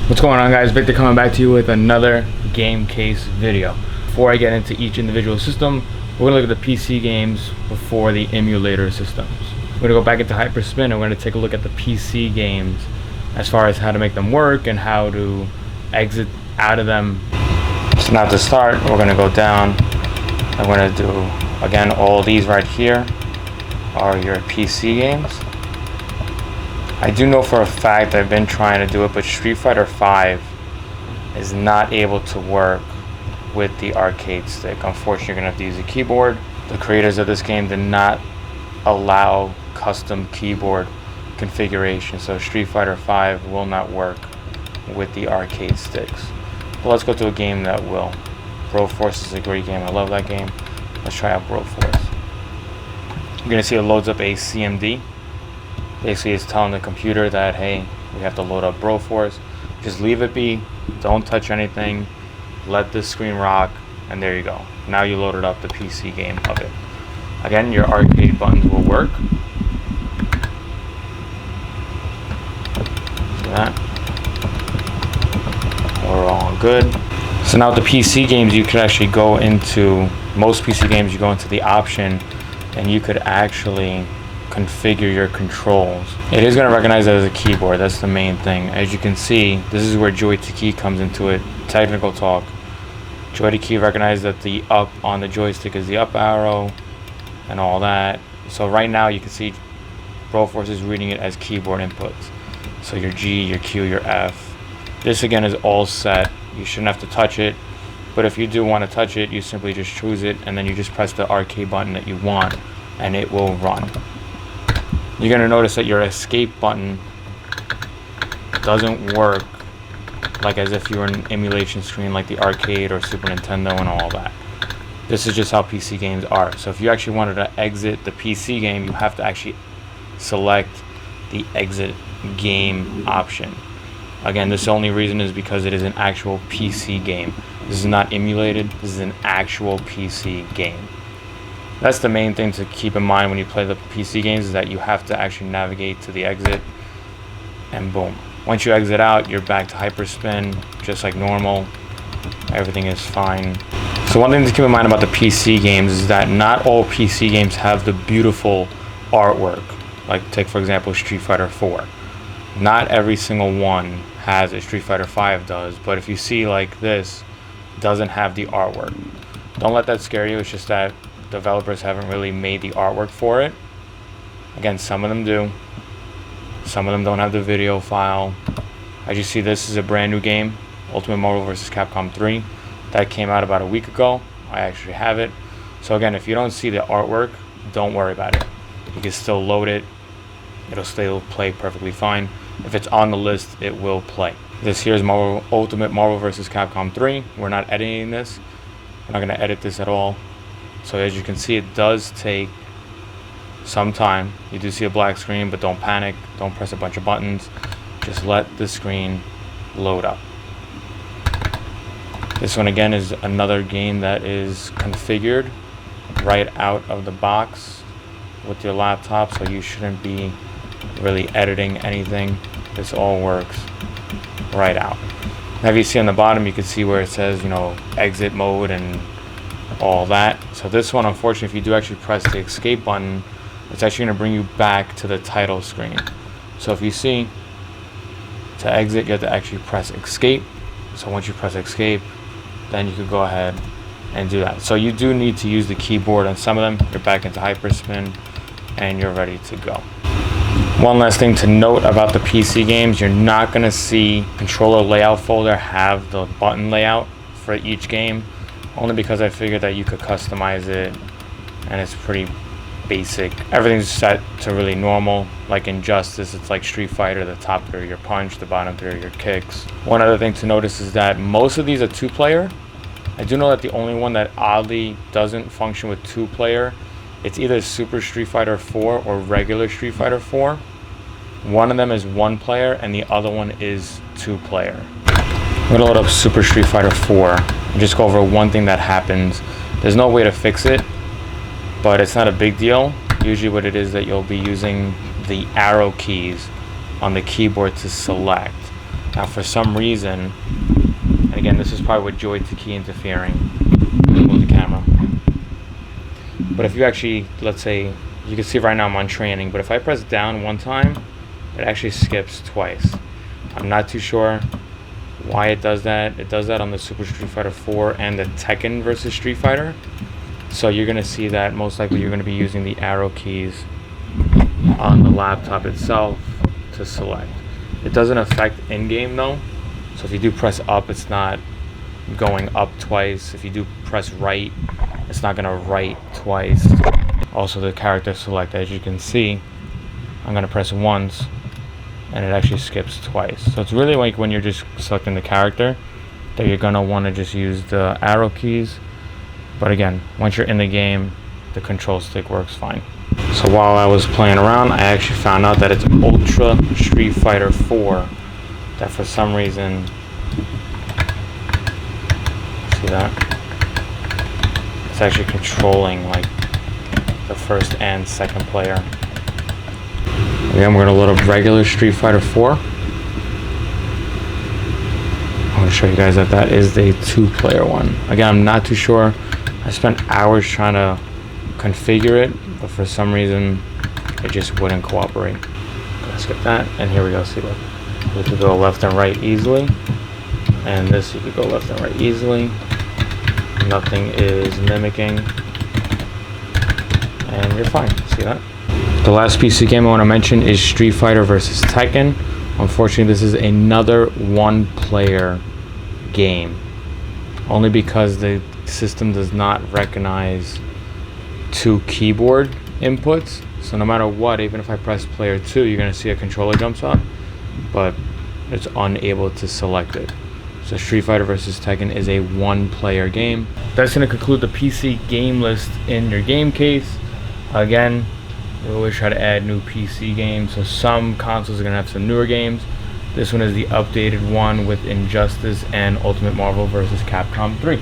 What's going on, guys? Victor coming back to you with another GameCase video. Before I get into each individual system, we're going to look at the PC games before the emulator systems. We're going to go back into Hyperspin and we're going to take a look at the PC games as far as how to make them work and how to exit out of them. So now to start, we're going to go down and we're going to do, again, all these right here are your PC games. I do know for a fact I've been trying to do it, but Street Fighter V is not able to work with the arcade stick. Unfortunately, you're going to have to use a keyboard. The creators of this game did not allow custom keyboard configuration, so Street Fighter V will not work with the arcade sticks. But let's go to a game that will. Broforce is a great game. I love that game. Let's try out Broforce. You're going to see it loads up a CMD. Basically, it's telling the computer that, hey, we have to load up Broforce. Just leave it be, don't touch anything, let this screen rock, and there you go. Now you loaded up the PC game of it. Again, your arcade buttons will work. See that? We're all good. So now with the PC games, you could actually go into, most PC games, you go into the option, and you could actually configure your controls. It is going to recognize that as a keyboard. That's the main thing. As you can see, this is where joy to key comes into it. Technical talk. Joy to key recognizes that the up on the joystick is the up arrow and all that. So right now you can see Broforce is reading it as keyboard inputs. So your G, your Q, your F. This again is all set. You shouldn't have to touch it. But if you do want to touch it, you simply just choose it and then you just press the arcade button that you want and it will run. You're going to notice that your escape button doesn't work like as if you were in an emulation screen like the arcade or Super Nintendo and all that. This is just how PC games are. So if you actually wanted to exit the PC game, you have to actually select the exit game option. Again, this only reason is because it is an actual PC game. This is not emulated. This is an actual PC game. That's the main thing to keep in mind when you play the PC games, is that you have to actually navigate to the exit, and boom. Once you exit out, you're back to Hyperspin, just like normal. Everything is fine. So one thing to keep in mind about the PC games is that not all PC games have the beautiful artwork. Like take for example Street Fighter 4. Not every single one has it. Street Fighter 5 does, but if you see like this, it doesn't have the artwork. Don't let that scare you. It's just that developers haven't really made the artwork for it. Again, some of them do. Some of them don't have the video file. As you see, this is a brand new game, Ultimate Marvel vs. Capcom 3. That came out about a week ago. I actually have it. So again, if you don't see the artwork, don't worry about it. You can still load it. It'll still play perfectly fine. If it's on the list, it will play. This here is Ultimate Marvel vs. Capcom 3. We're not editing this. We're not going to edit this at all. So as you can see, it does take some time. You do see a black screen, but don't panic. Don't press a bunch of buttons. Just let the screen load up. This one again is another game that is configured right out of the box with your laptop, so you shouldn't be really editing anything. This all works right out. Now if you see on the bottom, you can see where it says, exit mode and all that. So this one, unfortunately, if you do actually press the escape button, it's actually going to bring you back to the title screen. So if you see, to exit, you have to actually press escape. So once you press escape, then you could go ahead and do that. So you do need to use the keyboard on some of them. You're back into Hyperspin and you're ready to go. One last thing to note about the PC games, you're not going to see controller layout folder have the button layout for each game. Only because I figured that you could customize it and it's pretty basic. Everything's set to really normal. Like in Justice, it's like Street Fighter, the top three are your punch, the bottom three are your kicks. One other thing to notice is that most of these are 2-player. I do know that the only one that oddly doesn't function with 2-player, it's either Super Street Fighter 4 or regular Street Fighter 4. One of them is 1-player and the other one is 2-player. I'm going to load up Super Street Fighter 4 and just go over one thing that happens. There's no way to fix it, but it's not a big deal. Usually what it is that you'll be using the arrow keys on the keyboard to select. Now for some reason, and again this is probably with joy to key interfering, move the camera. But if you actually, let's say, you can see right now I'm on training, but if I press down one time, it actually skips twice. I'm not too sure why it does that. It does that on the Super Street Fighter 4 and the Tekken versus Street Fighter. So you're going to see that most likely you're going to be using the arrow keys on the laptop itself to select. It doesn't affect in-game though. So if you do press up, it's not going up twice. If you do press right, it's not going to right twice. Also the character select, as you can see, I'm going to press once and it actually skips twice. So it's really like when you're just selecting the character that you're going to want to just use the arrow keys. But again, once you're in the game, the control stick works fine. So while I was playing around, I actually found out that it's Ultra Street Fighter 4 that for some reason, see that? It's actually controlling like the first and second player. Again, we're gonna load up regular Street Fighter 4. I'm gonna show you guys that that is the 2-player one. Again, I'm not too sure. I spent hours trying to configure it, but for some reason it just wouldn't cooperate. Let's skip that, and here we go. See, look, you could go left and right easily, and this you could go left and right easily. Nothing is mimicking, and you're fine. See that? The last PC game I want to mention is Street Fighter vs. Tekken. Unfortunately, this is another 1-player game, only because the system does not recognize 2 keyboard inputs. So no matter what, even if I press player 2, you're going to see a controller jumps up, but it's unable to select it. So Street Fighter vs. Tekken is a 1-player game. That's going to conclude the PC game list in your game case. Again, we always try to add new PC games, so some consoles are going to have some newer games. This one is the updated one with Injustice and Ultimate Marvel vs. Capcom 3.